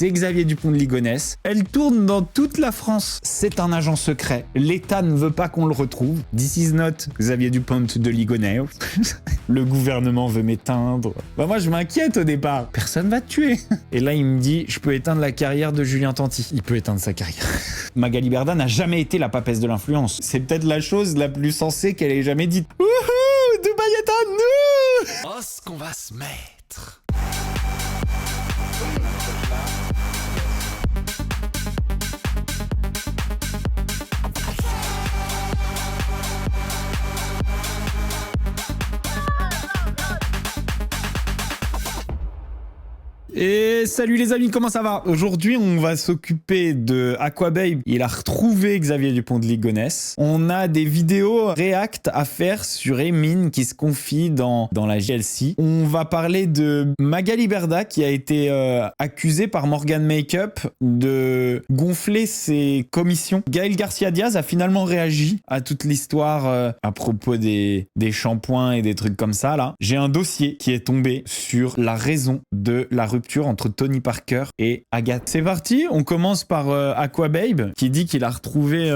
c'est Xavier Dupont de Ligonnès. Elle tourne dans toute la France. C'est un agent secret. L'État ne veut pas qu'on le retrouve. This is not Xavier Dupont de Ligonnès. Le gouvernement veut m'éteindre. Bah moi je m'inquiète au départ. Personne va te tuer. Et là il me dit, je peux éteindre la carrière de Julien Tanti. Il peut éteindre sa carrière. Magali Berda n'a jamais été la papesse de l'influence. C'est peut-être la chose la plus sensée qu'elle ait jamais dite. Wouhou, Dubaï est à nous. Oh, ce qu'on va se mettre. Et salut les amis, comment ça va? Aujourd'hui, on va s'occuper de Aquababe. Il a retrouvé Xavier Dupont de Ligonnès. On a des vidéos React à faire sur Emin qui se confie dans la JLC. On va parler de Magali Berda qui a été accusée par Morgan Makeup de gonfler ses commissions. Gaël Garcia Diaz a finalement réagi à toute l'histoire à propos des shampoings et des trucs comme ça là. J'ai un dossier qui est tombé sur la raison de la rupture entre Tony Parker et Agathe. C'est parti, on commence par Aquababe qui dit qu'il a retrouvé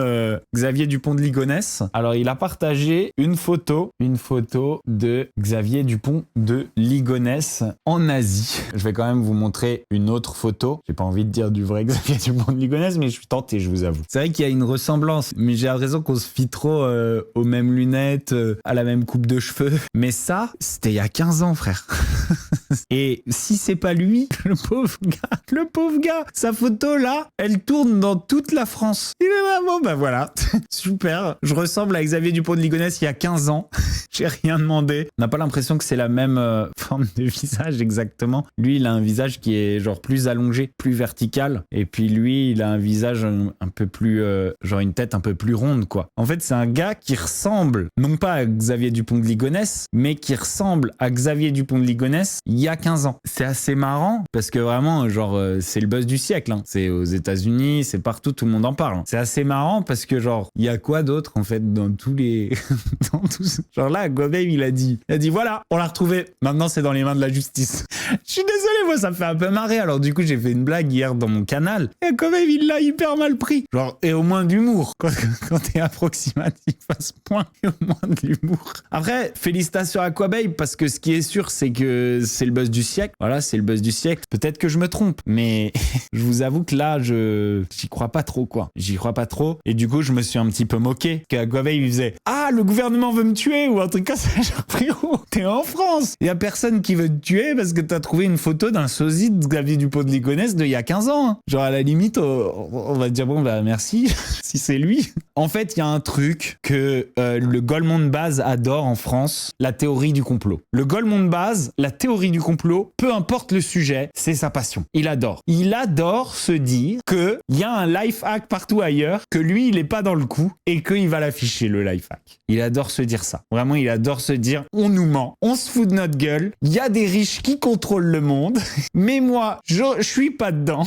Xavier Dupont de Ligonnès. Alors il a partagé une photo de Xavier Dupont de Ligonnès en Asie. Je vais quand même vous montrer une autre photo. J'ai pas envie de dire du vrai Xavier Dupont de Ligonnès, mais je suis tenté, je vous avoue. C'est vrai qu'il y a une ressemblance, mais j'ai l'impression qu'on se fie trop aux mêmes lunettes, à la même coupe de cheveux. Mais ça, c'était il y a 15 ans, frère. Et si c'est pas lui, le pauvre gars, sa photo là, elle tourne dans toute la France. Il est vraiment, bah voilà, super. Je ressemble à Xavier Dupont de Ligonnès il y a 15 ans. J'ai rien demandé. On n'a pas l'impression que c'est la même forme de visage exactement. Lui, il a un visage qui est genre plus allongé, plus vertical. Et puis lui, il a un visage un peu plus, genre une tête un peu plus ronde quoi. En fait, c'est un gars qui ressemble, non pas à Xavier Dupont de Ligonnès, mais qui ressemble à Xavier Dupont de Ligonnès il y a 15 ans. C'est assez marrant parce que vraiment, genre, c'est le buzz du siècle. Hein. C'est aux États-Unis, c'est partout, tout le monde en parle. C'est assez marrant parce que, genre, il y a quoi d'autre en fait dans tous les. dans tous... Genre là, Aquababe, il a dit voilà, on l'a retrouvé. Maintenant, c'est dans les mains de la justice. Je suis désolé, moi, ça me fait un peu marrer. Alors, du coup, j'ai fait une blague hier dans mon canal. Et Aquababe, il l'a hyper mal pris. Genre, et au moins d'humour. Quand t'es approximatif à ce point, et au moins de l'humour. Après, félicitations à Aquababe parce que ce qui est sûr, c'est que c'est le buzz du siècle. Voilà, c'est le buzz du siècle. Peut-être que je me trompe, mais je vous avoue que là, j'y crois pas trop, quoi. J'y crois pas trop. Et du coup, je me suis un petit peu moqué. Qu'Aquababe, il faisait « Ah, le gouvernement veut me tuer » ou un truc comme ça. Genre, frérot, t'es en France. Il y a personne qui veut te tuer parce que t'as trouvé une photo d'un sosie de Xavier Dupont de Ligonnès d'il y a 15 ans. Hein. Genre, à la limite, on va te dire « Bon, bah, merci, si c'est lui. » En fait, il y a un truc que le Goldman Baz adore en France, la théorie du complot. Le Goldman Baz, la théorie du complot, peu importe le sujet, c'est sa passion. Il adore. Il adore se dire qu'il y a un life hack partout ailleurs, que lui, il n'est pas dans le coup et qu'il va l'afficher, le life hack. Il adore se dire ça. Vraiment, il adore se dire, on nous ment, on se fout de notre gueule, il y a des riches qui contrôlent le monde, mais moi, je suis pas dedans.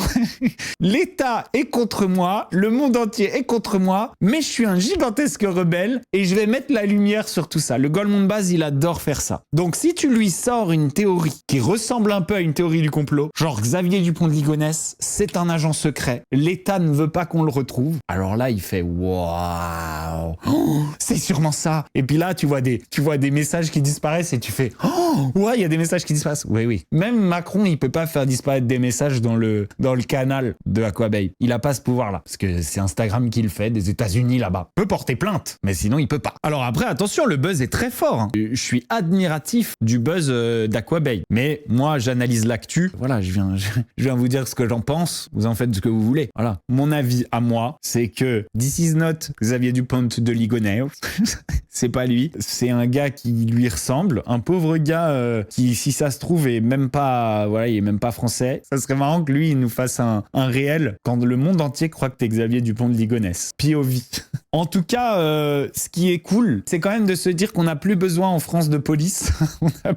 L'État est contre moi, le monde entier est contre moi, mais je suis un gigantesque rebelle et je vais mettre la lumière sur tout ça. Le Goldman Baz, il adore faire ça. Donc, si tu lui sors une théorie qui ressemble un peu à une théorie du complot, genre Xavier Dupont de Ligonnès, c'est un agent secret, l'État ne veut pas qu'on le retrouve, alors là, il fait waouh, c'est sûrement ça. Et puis là, tu vois des messages qui disparaissent et tu fais oh, ouais, il y a des messages qui disparaissent. Oui. Même Macron, il peut pas faire disparaître des messages dans le canal de Aquababe. Il a pas ce pouvoir-là parce que c'est Instagram qui le fait, des États-Unis là-bas. Il peut porter plainte, mais sinon il peut pas. Alors après, attention, le buzz est très fort. Hein. Je suis admiratif du buzz d'Aquababe, mais moi, j'analyse l'actu. Voilà, je viens vous dire ce que j'en pense. Vous en faites ce que vous voulez. Voilà. Mon avis à moi, c'est que this is not Xavier Dupont de Ligonnès. C'est pas lui. C'est un gars qui lui ressemble. Un pauvre gars qui, si ça se trouve, est même pas, voilà, il est même pas français. Ça serait marrant que lui, il nous fasse un réel quand le monde entier croit que t'es Xavier Dupont de Ligonnès. POV. En tout cas, ce qui est cool, c'est quand même de se dire qu'on n'a plus besoin en France de police. On n'a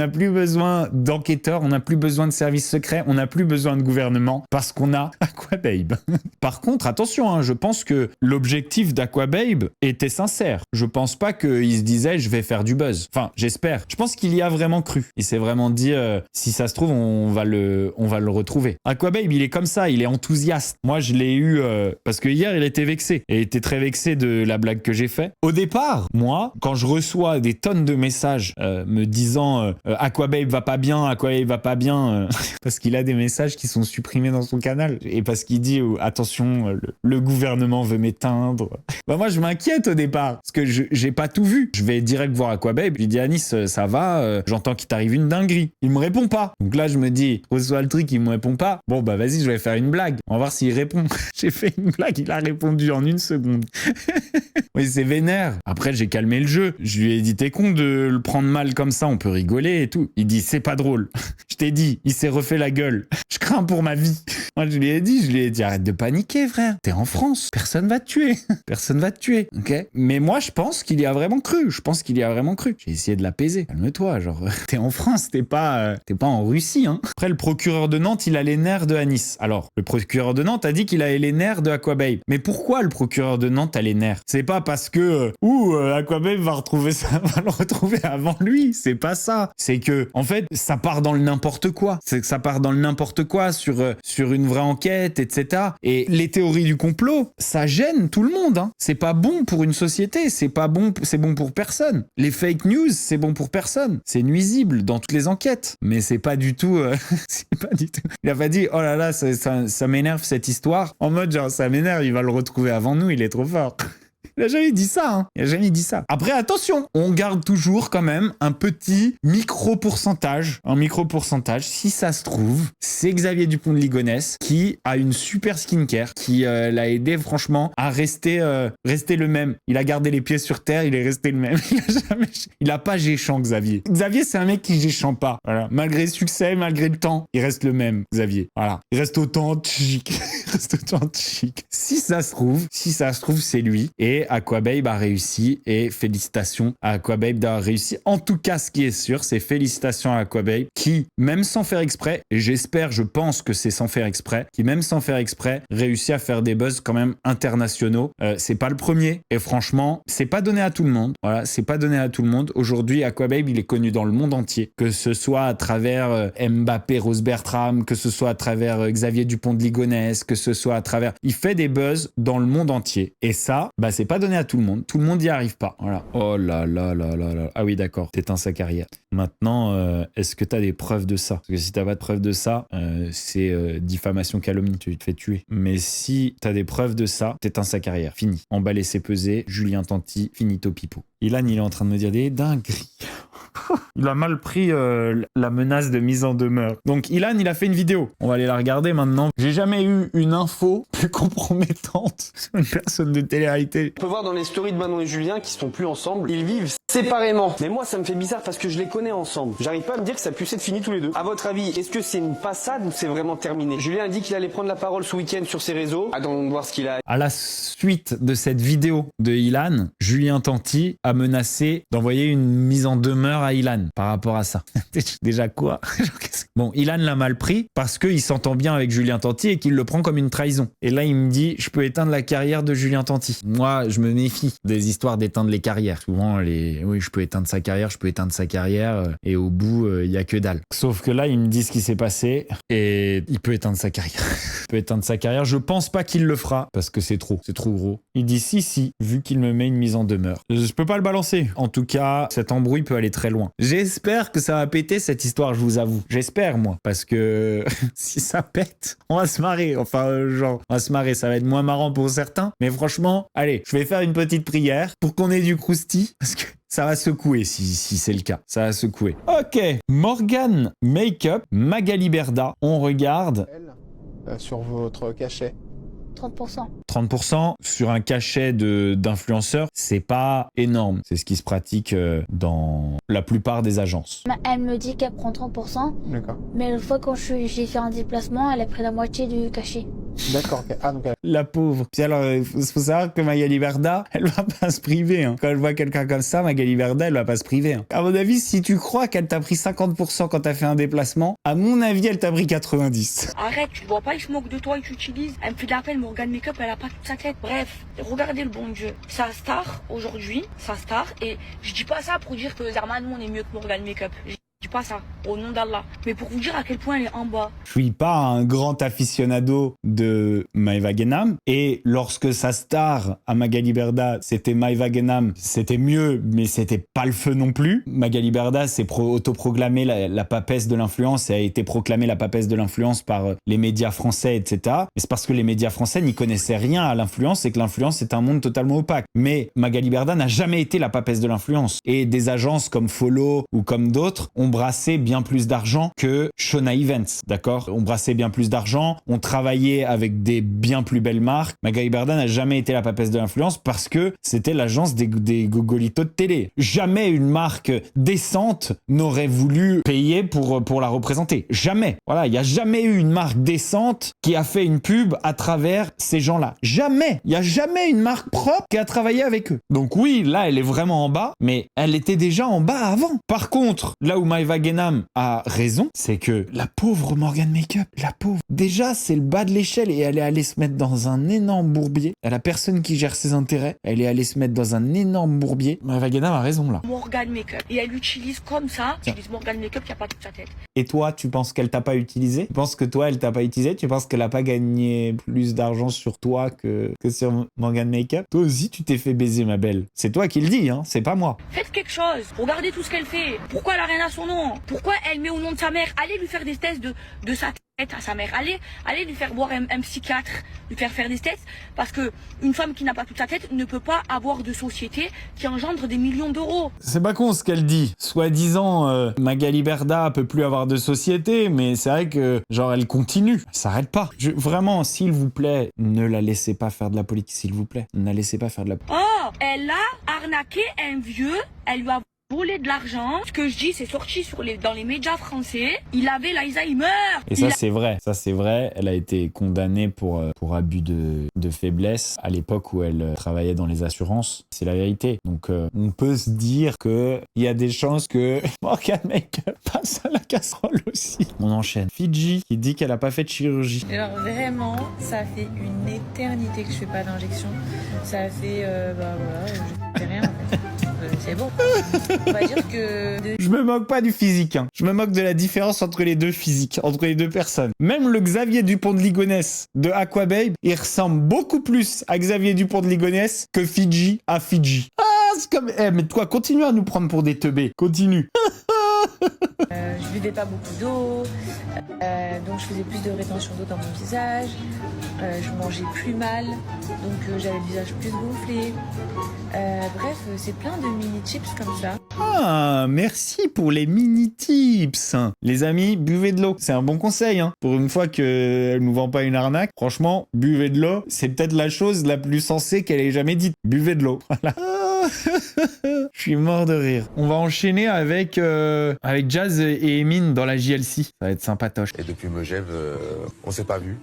plus besoin d'enquêteurs, on n'a plus besoin de services secrets, on n'a plus besoin de gouvernement parce qu'on a Aquababe. Par contre, attention, hein, je pense que l'objectif d'Aquababe était sincère. Je pense pas qu'il se disait je vais faire du buzz. Enfin, j'espère. Je pense qu'il y a vraiment cru. Il s'est vraiment dit si ça se trouve on va le retrouver. Aquababe, il est comme ça, il est enthousiaste. Moi, je l'ai eu parce que hier il était vexé. Et il était très vexé de la blague que j'ai fait. Au départ, moi, quand je reçois des tonnes de messages me disant Aquababe va pas bien, parce qu'il a des messages qui sont supprimés dans son canal et parce qu'il dit attention, le gouvernement veut m'éteindre. Bah moi, je m'inquiète au départ parce que j'ai pas tout vu. Je vais direct voir Aquababe. Je lui dis Anis, ça va, j'entends qu'il t'arrive une dinguerie. Il me répond pas. Donc là, je me dis, reçois le truc, il me répond pas. Bon, bah vas-y, je vais faire une blague. On va voir s'il répond. J'ai fait une blague, il a répondu en une seconde. Oui, c'est vénère. Après, j'ai calmé le jeu. Je lui ai dit, t'es con de le prendre mal comme ça, on peut rigoler et tout. Il dit, c'est pas drôle. Je t'ai dit, il s'est refait la gueule. Je crains pour ma vie. Moi, je lui ai dit, arrête de paniquer, frère. T'es en France. Personne va te tuer. Personne va te tuer. Ok? Mais moi, je pense qu'il y a vraiment cru. J'ai essayé de l'apaiser. Calme-toi, genre, t'es en France, t'es pas en Russie, hein. Après, le procureur de Nantes, il a les nerfs de Anis. Alors, le procureur de Nantes a dit qu'il avait les nerfs de Aquababe. Mais pourquoi le procureur de Nantes a les nerfs? C'est pas parce que Aquababe va le retrouver avant lui. C'est pas ça. C'est que, en fait, ça part dans le n'importe quoi. C'est que ça part dans le n'importe quoi sur une vraie enquête, etc. Et les théories du complot, ça gêne tout le monde, hein. C'est pas bon pour une société. C'est bon pour personne. Les fake news, c'est bon pour personne. C'est nuisible dans toutes les enquêtes. Mais c'est pas du tout, Il a pas dit, oh là là, ça m'énerve cette histoire. En mode, genre, ça m'énerve, il va le retrouver avant nous, il est trop fort. Il a jamais dit ça, hein. Il a jamais dit ça. Après, attention, on garde toujours quand même un petit micro-pourcentage. Un micro-pourcentage, si ça se trouve, c'est Xavier Dupont de Ligonnès qui a une super skincare, qui l'a aidé franchement à rester le même. Il a gardé les pieds sur terre, il est resté le même. Il a pas géchant, Xavier. Xavier, c'est un mec qui géchant pas. Voilà. Malgré le succès, malgré le temps, il reste le même, Xavier. Voilà. Il reste authentique. Si ça se trouve, c'est lui. Et Aquababe a réussi et félicitations à Aquababe d'avoir réussi. En tout cas, ce qui est sûr, c'est félicitations à Aquababe qui, même sans faire exprès, et je pense que c'est sans faire exprès, qui même sans faire exprès, réussit à faire des buzz quand même internationaux. C'est pas le premier et franchement, c'est pas donné à tout le monde. Voilà, c'est pas donné à tout le monde. Aujourd'hui, Aquababe, il est connu dans le monde entier, que ce soit à travers Mbappé, Rose Bertram, que ce soit à travers Xavier Dupont de Ligonnès, que ce soit à travers... Il fait des buzz dans le monde entier. Et ça, bah c'est pas donné à tout le monde. Tout le monde n'y arrive pas. Voilà. Oh là là là là là. Ah oui, d'accord. T'éteins sa carrière. Maintenant, est-ce que t'as des preuves de ça? Parce que si t'as pas de preuves de ça, c'est diffamation, calomnie. Tu te fais tuer. Mais si t'as des preuves de ça, t'éteins sa carrière. Fini. Emballer, c'est pesé. Julien Tanti, finito pipo. Ilan, il est en train de me dire des dingueries. Il a mal pris la menace de mise en demeure. Donc Ilan, il a fait une vidéo. On va aller la regarder maintenant. J'ai jamais eu une info plus compromettante sur une personne de télé-réalité. On peut voir dans les stories de Manon et Julien qui sont plus ensemble. Ils vivent séparément. Mais moi, ça me fait bizarre parce que je les connais ensemble. J'arrive pas à me dire que ça puisse être fini tous les deux. À votre avis, est-ce que c'est une passade ou c'est vraiment terminé? Julien a dit qu'il allait prendre la parole ce week-end sur ses réseaux. Attendons de voir ce qu'il a. À la suite de cette vidéo de Ilan, Julien Tanti a menacé d'envoyer une mise en demeure à Ilan par rapport à ça. Déjà quoi? Bon, Ilan l'a mal pris parce qu'il s'entend bien avec Julien Tanti et qu'il le prend comme une trahison. Et là, il me dit, je peux éteindre la carrière de Julien Tanti. Moi, je me méfie des histoires d'éteindre les carrières. Souvent, oui, je peux éteindre sa carrière, et au bout, il y a que dalle. Sauf que là, il me dit ce qui s'est passé et il peut éteindre sa carrière. Je pense pas qu'il le fera parce que c'est trop gros. Il dit si, vu qu'il me met une mise en demeure. Je peux pas le balancer. En tout cas, cette embrouille peut aller très loin. J'espère que ça va péter cette histoire, je vous avoue. J'espère, moi. Parce que si ça pète, on va se marrer. Enfin, on va se marrer. Ça va être moins marrant pour certains. Mais franchement, allez, je vais faire une petite prière pour qu'on ait du crousti. Parce que ça va secouer si c'est le cas. Ça va secouer. Ok. Morgan Makeup, Magali Berda. On regarde. Sur votre cachet. 30%. 30% sur un cachet d'influenceurs, c'est pas énorme. C'est ce qui se pratique dans la plupart des agences. Elle me dit qu'elle prend 30%. D'accord. Mais l'autre fois quand j'ai fait un déplacement, elle a pris la moitié du cachet. D'accord, ok. Ah, donc La pauvre. Puis alors, il faut savoir que Magali Berda, elle va pas se priver. Hein. Quand elle voit quelqu'un comme ça, Magali Berda, elle va pas se priver. Hein. À mon avis, si tu crois qu'elle t'a pris 50% quand t'as fait un déplacement, à mon avis, elle t'a pris 90. Arrête, tu vois pas, il se moque de toi, il t'utilise. Elle me fait de la peine, Morgane Makeup, elle a pas toute sa tête. Bref, regardez le bon Dieu. Sa star, aujourd'hui, sa star, et je dis pas ça pour dire que Zerman, on est mieux que Morgane Makeup. Je dis pas ça, au nom d'Allah. Mais pour vous dire à quel point elle est en bas. Je suis pas un grand aficionado de Maëva Guénam. Et lorsque sa star à Magali Berda, c'était Maëva Guénam, c'était mieux, mais c'était pas le feu non plus. Magali Berda s'est autoproclamée la papesse de l'influence et a été proclamée la papesse de l'influence par les médias français, etc. Mais c'est parce que les médias français n'y connaissaient rien à l'influence et que l'influence est un monde totalement opaque. Mais Magali Berda n'a jamais été la papesse de l'influence. Et des agences comme Follow ou comme d'autres ont brassé bien plus d'argent que Shona Events, d'accord? On brassait bien plus d'argent, on travaillait avec des bien plus belles marques. Magali Berda n'a jamais été la papesse de l'influence parce que c'était l'agence des gogolitos de télé. Jamais une marque décente n'aurait voulu payer pour la représenter. Jamais. Voilà, il n'y a jamais eu une marque décente qui a fait une pub à travers ces gens-là. Jamais. Il n'y a jamais une marque propre qui a travaillé avec eux. Donc oui, là, elle est vraiment en bas, mais elle était déjà en bas avant. Par contre, là où Maëva Guénam a raison, c'est que la pauvre Morgane Makeup, la pauvre, déjà c'est le bas de l'échelle et elle est allée se mettre dans un énorme bourbier. Elle a personne qui gère ses intérêts, elle est allée se mettre dans un énorme bourbier. Maëva Guénam a raison là. Morgane Makeup. Et elle utilise comme ça, elle utilise Morgane Makeup qui a pas toute sa tête. Et toi, tu penses qu'elle t'a pas utilisé? Tu penses que toi, elle t'a pas utilisé? Tu penses qu'elle a pas gagné plus d'argent sur toi que sur Morgane Makeup? Toi aussi, tu t'es fait baiser, ma belle. C'est toi qui le dis, hein, c'est pas moi. Faites quelque chose. Regardez tout ce qu'elle fait. Pourquoi elle a rien à son nom? Pourquoi elle met au nom de sa mère? Allez lui faire des tests de sa tête à sa mère. Allez lui faire voir un psychiatre, lui faire des tests. Parce que une femme qui n'a pas toute sa tête ne peut pas avoir de société qui engendre des millions d'euros. C'est pas con ce qu'elle dit. Soi-disant, Magali Berda peut plus avoir de société, mais c'est vrai que, genre, elle continue. Elle s'arrête pas. Vraiment, s'il vous plaît, ne la laissez pas faire de la politique, s'il vous plaît. Ne la laissez pas faire de la politique. Oh, elle a arnaqué un vieux. Elle lui a volé de l'argent. Ce que je dis, c'est sorti dans les médias français. Il avait l'Alzheimer. Et ça, c'est vrai. Ça, c'est vrai. Elle a été condamnée pour abus de faiblesse à l'époque où elle travaillait dans les assurances. C'est la vérité. Donc, on peut se dire qu'il y a des chances que Morgane Makeup passe à la casserole aussi. On enchaîne. Fidji qui dit qu'elle a pas fait de chirurgie. Alors vraiment, ça fait une éternité que je fais pas d'injection. Ça fait, voilà, je fais rien en fait. C'est bon. On va dire que... Je me moque pas du physique, hein. Je me moque de la différence entre les deux physiques, entre les deux personnes. Même le Xavier Dupont de Ligonnès de Aquababe, il ressemble beaucoup plus à Xavier Dupont de Ligonnès que Fidji à Fidji. Ah, c'est comme... mais toi, continue à nous prendre pour des teubés. Continue. Je buvais pas beaucoup d'eau, donc je faisais plus de rétention d'eau dans mon visage, je mangeais plus mal, donc j'avais le visage plus gonflé. Bref, c'est plein de mini tips comme ça. Ah, merci pour les mini tips. Les amis, buvez de l'eau. C'est un bon conseil, hein. Pour une fois qu'elle nous vend pas une arnaque, franchement, buvez de l'eau. C'est peut-être la chose la plus sensée qu'elle ait jamais dite. Buvez de l'eau. Voilà. Je suis mort de rire. On va enchaîner avec Jazz et Emine dans la JLC. Ça va être sympatoche. Et depuis Megève, on s'est pas vu.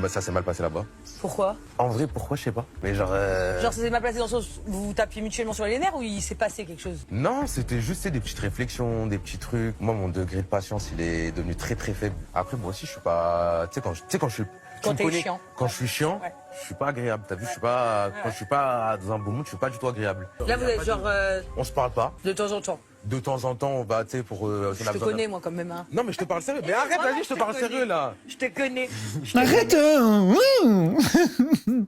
Ça s'est mal passé là-bas. Pourquoi? En vrai, pourquoi, je sais pas. Mais genre... Genre, ça s'est mal placé dans le sens où vous vous tapiez mutuellement sur les nerfs ou il s'est passé quelque chose? Non, c'était juste des petites réflexions, des petits trucs. Moi, mon degré de patience, il est devenu très très faible. Après, moi aussi, je suis pas... Tu sais, quand je suis... Quand t'es chiant. Quand je suis chiant, ouais. Je suis pas agréable. T'as vu, je suis pas... Quand je suis pas dans un bon mood, je suis pas du tout agréable. Là, vous êtes genre... On se parle pas. De temps en temps. De temps en temps, on va, tu sais, pour... Je te connais, moi, quand même. Hein. Non, mais je te parle sérieux. Mais arrête, vas-y, je te parle sérieux, là. Je te connais. Arrête.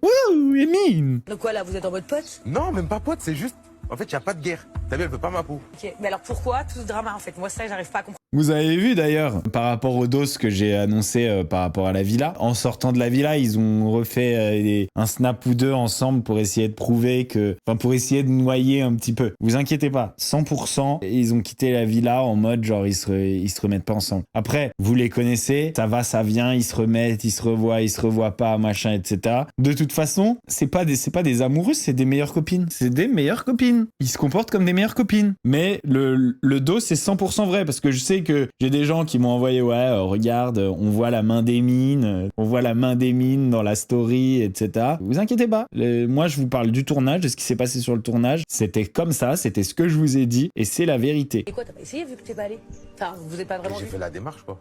Wouh, Emine. Donc quoi, là, vous êtes en mode pote? Non, même pas pote, c'est juste... En fait, il y a pas de guerre. T'as vu, elle veut pas ma peau. Ok, mais alors pourquoi tout ce drama, en fait? Moi, ça, j'arrive pas à comprendre. Vous avez vu d'ailleurs, par rapport aux doses que j'ai annoncé par rapport à la villa, en sortant de la villa, ils ont refait un snap ou deux ensemble pour essayer de prouver que... Enfin, pour essayer de noyer un petit peu. Vous inquiétez pas, 100%, ils ont quitté la villa en mode genre ils se remettent pas ensemble. Après, vous les connaissez, ça va, ça vient, ils se remettent, ils se revoient pas, machin, etc. De toute façon, c'est pas des amoureux, c'est des meilleures copines. C'est des meilleures copines. Ils se comportent comme des meilleures copines. Mais le dos, c'est 100% vrai parce que je sais sais que j'ai des gens qui m'ont envoyé, ouais, regarde, on voit la main d'Emin, dans la story, etc. Vous inquiétez pas. Moi, je vous parle du tournage, de ce qui s'est passé sur le tournage. C'était comme ça, c'était ce que je vous ai dit, et c'est la vérité. Et quoi, t'as pas essayé vu que t'es pas allé? Enfin, vous êtes pas vraiment J'ai vu. fait la démarche, quoi.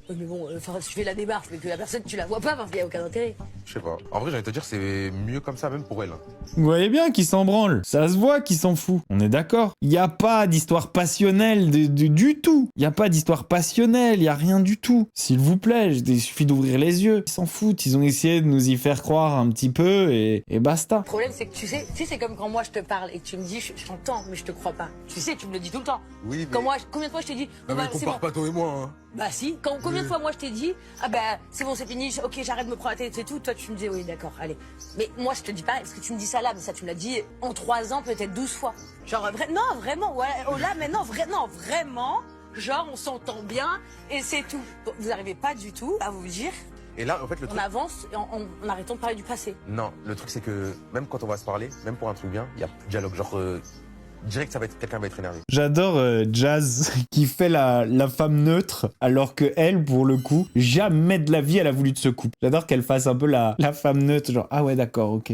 Oui, mais bon, enfin, tu fais la démarche, mais que la personne, tu la vois pas parce qu'il y a aucun intérêt. Je sais pas. En vrai, j'ai envie de te dire, c'est mieux comme ça, même pour elle. Vous voyez bien qu'il s'en branle. Ça se voit qu'il s'en fout. On est d'accord. Il n'y a pas d'histoire passionnelle du tout. Il n'y a pas d'histoire passionnelle. Il n'y a rien du tout. S'il vous plaît, il suffit d'ouvrir les yeux. Ils s'en foutent. Ils ont essayé de nous y faire croire un petit peu et basta. Le problème, c'est que tu sais, c'est comme quand moi je te parle et que tu me dis, je t'entends, mais je te crois pas. Tu sais, tu me le dis tout le temps. Oui, mais... Quand moi, combien de fois je t'ai dit, Non, mais bah, c'est compare bon. pas toi et moi, hein. Bah si, combien de fois moi je t'ai dit, ah bah c'est bon, c'est fini, ok, j'arrête de me prendre la tête, c'est tout. Toi tu me dis, oui d'accord, allez. Mais moi je te dis pas, est-ce que tu me dis ça là? Mais ça tu me l'as dit en 3 ans, peut-être 12 fois. Genre, non, vraiment, ouais, oh là, mais non, vraiment, genre on s'entend bien et c'est tout. Vous arrivez pas du tout à vous dire, Et là, en fait, le on truc... avance et en arrêtant de parler du passé. Non, le truc, c'est que même quand on va se parler, même pour un truc bien, il y a plus de dialogue. Genre, direct, quelqu'un va être énervé. J'adore Jazz qui fait la femme neutre alors que elle, pour le coup, jamais de la vie elle a voulu de ce couple. J'adore qu'elle fasse un peu la femme neutre, genre ah ouais d'accord, ok,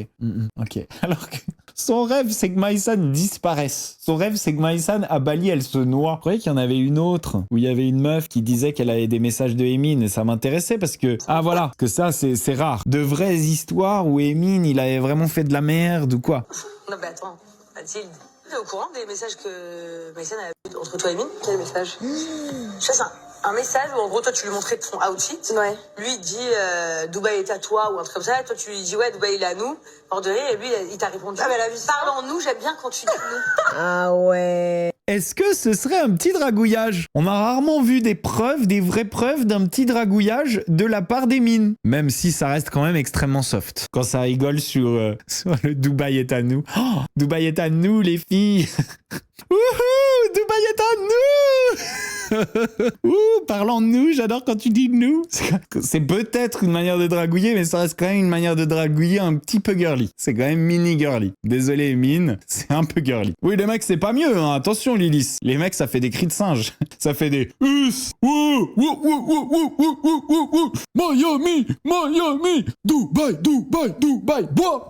ok. Alors que son rêve c'est que Maïsan disparaisse. Son rêve c'est que Maïsan à Bali elle se noie. Vous croyez qu'il y en avait une autre où il y avait une meuf qui disait qu'elle avait des messages de Emin et ça m'intéressait parce que ah voilà, que ça c'est rare. De vraies histoires où Emin il avait vraiment fait de la merde ou quoi. Non mais attends, Mathilde. T'es au courant des messages que Maïsan a eu entre toi et Mine? Quel message? Je sais, c'est un message où en gros toi tu lui montrais ton outfit. Ouais. Lui il dit Dubaï est à toi ou un truc comme ça. Et toi tu lui dis ouais Dubaï il est à nous. Hors de rire et lui il t'a répondu. Ah mais la vie. Parle en nous, j'aime bien quand tu dis nous. Ah ouais. Est-ce que ce serait un petit dragouillage? On a rarement vu des preuves, des vraies preuves d'un petit dragouillage de la part d'Emin. Même si ça reste quand même extrêmement soft. Quand ça rigole sur le Dubaï est à nous. Oh, Dubaï est à nous les filles. Wouhou, Dubaï est à nous. Ouh, parlons de nous, j'adore quand tu dis nous. C'est peut-être une manière de dragouiller, mais ça reste quand même une manière de dragouiller un petit peu girly. C'est quand même mini girly. Désolé, Mine, c'est un peu girly. Oui, les mecs, c'est pas mieux, hein. Attention, Lilith. Les mecs, ça fait des cris de singe. Ça fait des Miami, Dubaï, bois.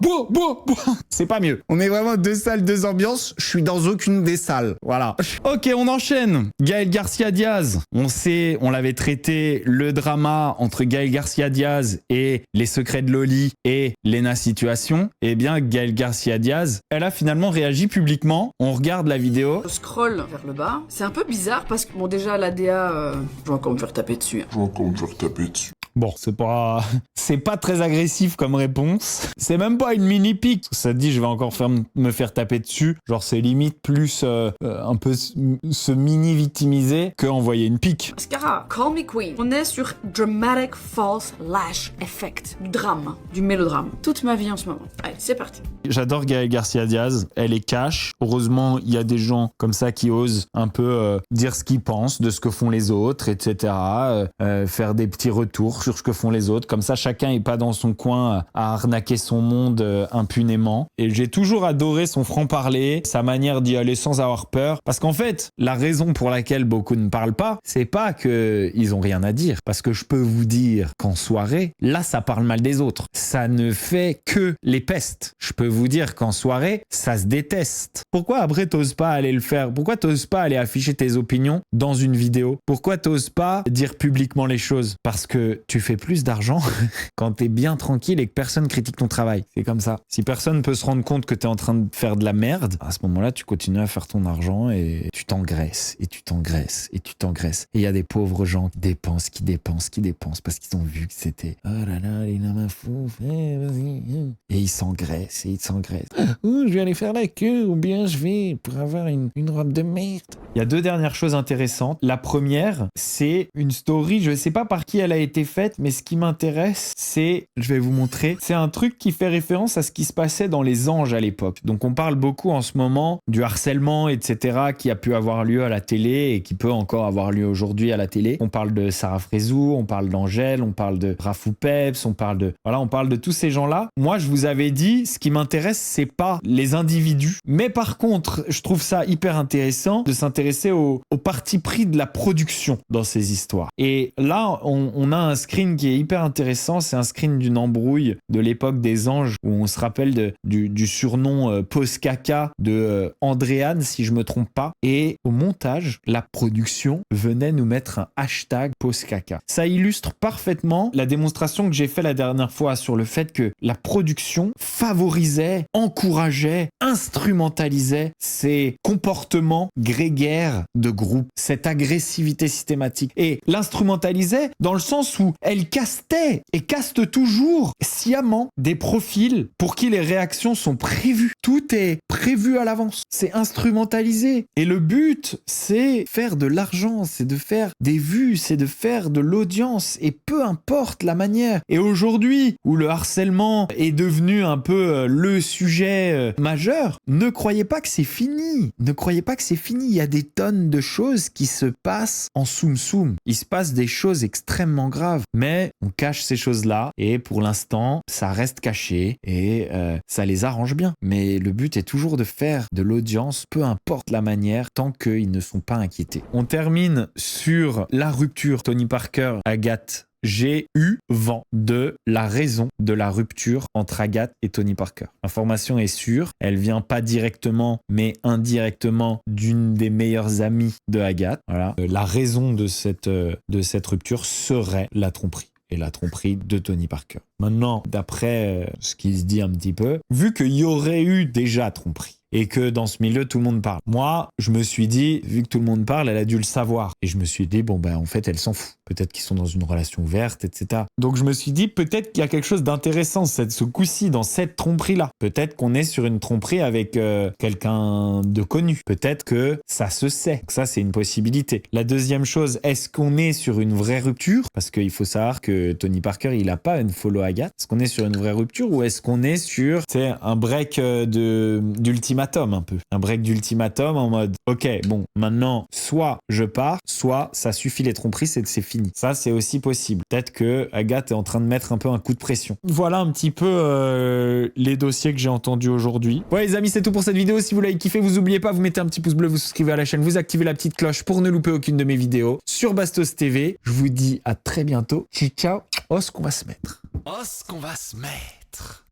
C'est pas mieux. On est vraiment deux salles, deux ambiances. Je suis dans aucune des salles. Voilà. Ok, on enchaîne. Gaël Garcia Diaz. On l'avait traité le drama entre Gaël Garcia Diaz et les secrets de Loli et Lena Situation. Eh bien, Gaël Garcia Diaz, elle a finalement réagi publiquement. On regarde la vidéo. Je scroll vers le bas. C'est un peu bizarre parce que, bon, déjà, la DA, je vais encore me faire taper dessus. Bon, c'est pas très agressif comme réponse. C'est même pas une mini pique. Ça te dit, je vais encore me faire taper dessus. Genre, c'est limite plus un peu se mini victimiser que envoyer une pique. Mascara, Call Me Queen. On est sur Dramatic False Lash Effect. Du drame, du mélodrame. Toute ma vie en ce moment. Allez, c'est parti. J'adore Gaël Garcia Diaz. Elle est cash. Heureusement, il y a des gens comme ça qui osent un peu dire ce qu'ils pensent de ce que font les autres, etc. Faire des petits retours sur ce que font les autres. Comme ça, chacun est pas dans son coin à arnaquer son monde impunément. Et j'ai toujours adoré son franc-parler, sa manière d'y aller sans avoir peur. Parce qu'en fait, la raison pour laquelle beaucoup ne parlent pas, c'est pas qu'ils ont rien à dire. Parce que je peux vous dire qu'en soirée, là, ça parle mal des autres. Ça ne fait que les pestes. Je peux vous dire qu'en soirée, ça se déteste. Pourquoi après t'oses pas aller le faire? Pourquoi t'oses pas aller afficher tes opinions dans une vidéo? Pourquoi t'oses pas dire publiquement les choses? Parce que tu fais plus d'argent quand t'es bien tranquille et que personne critique ton travail. C'est comme ça. Si personne peut se rendre compte que t'es en train de faire de la merde, à ce moment-là, tu continues à faire ton argent et tu t'engraisses, et tu t'engraisses, et tu t'engraisses. Et il y a des pauvres gens qui dépensent parce qu'ils ont vu que c'était oh là là, les nains fous, vas-y. Et ils s'engraissent, et ils s'engraissent. Oh, je vais aller faire la queue, ou bien je vais pour avoir une robe de merde. Il y a deux dernières choses intéressantes. La première, c'est une story, je sais pas par qui elle a été faite, faite, mais ce qui m'intéresse, c'est, je vais vous montrer, c'est un truc qui fait référence à ce qui se passait dans Les Anges à l'époque. Donc on parle beaucoup en ce moment du harcèlement, etc., qui a pu avoir lieu à la télé et qui peut encore avoir lieu aujourd'hui à la télé. On parle de Sarah Frézou, on parle d'Angèle, on parle de Rafou Peps, on parle de tous ces gens-là. Moi, je vous avais dit, ce qui m'intéresse, c'est pas les individus, mais par contre, je trouve ça hyper intéressant de s'intéresser au parti pris de la production dans ces histoires. Et là, on a un screen qui est hyper intéressant, c'est un screen d'une embrouille de l'époque des Anges, où on se rappelle du surnom Pause Caca de Andréane, si je me trompe pas. Et au montage, la production venait nous mettre un hashtag Pause Caca. Ça illustre parfaitement la démonstration que j'ai fait la dernière fois sur le fait que la production favorisait, encourageait, instrumentalisait ces comportements grégaires de groupe, cette agressivité systématique. Et l'instrumentalisait dans le sens où elle castait et caste toujours sciemment des profils pour qui les réactions sont prévues. Tout est prévu à l'avance. C'est instrumentalisé. Et le but, c'est faire de l'argent, c'est de faire des vues, c'est de faire de l'audience. Et peu importe la manière. Et aujourd'hui, où le harcèlement est devenu un peu le sujet majeur, ne croyez pas que c'est fini. Ne croyez pas que c'est fini. Il y a des tonnes de choses qui se passent en soum-soum. Il se passe des choses extrêmement graves. Mais on cache ces choses-là. Et pour l'instant, ça reste caché. Et ça les arrange bien. Mais le but est toujours de faire de l'audience, peu importe la manière, tant qu'ils ne sont pas inquiétés. On termine sur la rupture Tony Parker, Agathe. J'ai eu vent de la raison de la rupture entre Agathe et Tony Parker. L'information est sûre, elle vient pas directement, mais indirectement d'une des meilleures amies de Agathe. Voilà. La raison de cette rupture serait la tromperie. Et la tromperie de Tony Parker. Maintenant, d'après ce qui se dit un petit peu, vu qu'il y aurait eu déjà tromperie, et que dans ce milieu, tout le monde parle. Moi, je me suis dit, vu que tout le monde parle, elle a dû le savoir. Et je me suis dit, bon, ben, en fait, elle s'en fout. Peut-être qu'ils sont dans une relation ouverte, etc. Donc, je me suis dit, peut-être qu'il y a quelque chose d'intéressant ce coup-ci, dans cette tromperie-là. Peut-être qu'on est sur une tromperie avec quelqu'un de connu. Peut-être que ça se sait. Donc ça, c'est une possibilité. La deuxième chose, est-ce qu'on est sur une vraie rupture? Parce qu'il faut savoir que Tony Parker, il a pas une follow Agathe. Est-ce qu'on est sur une vraie rupture ou est-ce qu'on est sur, un break d'ultimatum un peu. Un break d'ultimatum en mode, ok, bon, maintenant, soit je pars, soit ça suffit les tromperies, c'est fini. Ça, c'est aussi possible. Peut-être que Agathe est en train de mettre un peu un coup de pression. Voilà un petit peu les dossiers que j'ai entendus aujourd'hui. Ouais, les amis, c'est tout pour cette vidéo. Si vous l'avez kiffé, vous oubliez pas, vous mettez un petit pouce bleu, vous souscrivez à la chaîne, vous activez la petite cloche pour ne louper aucune de mes vidéos sur Bastos TV. Je vous dis à très bientôt. Ciao. Oh, ce qu'on va se mettre. Oh, ce qu'on va se mettre.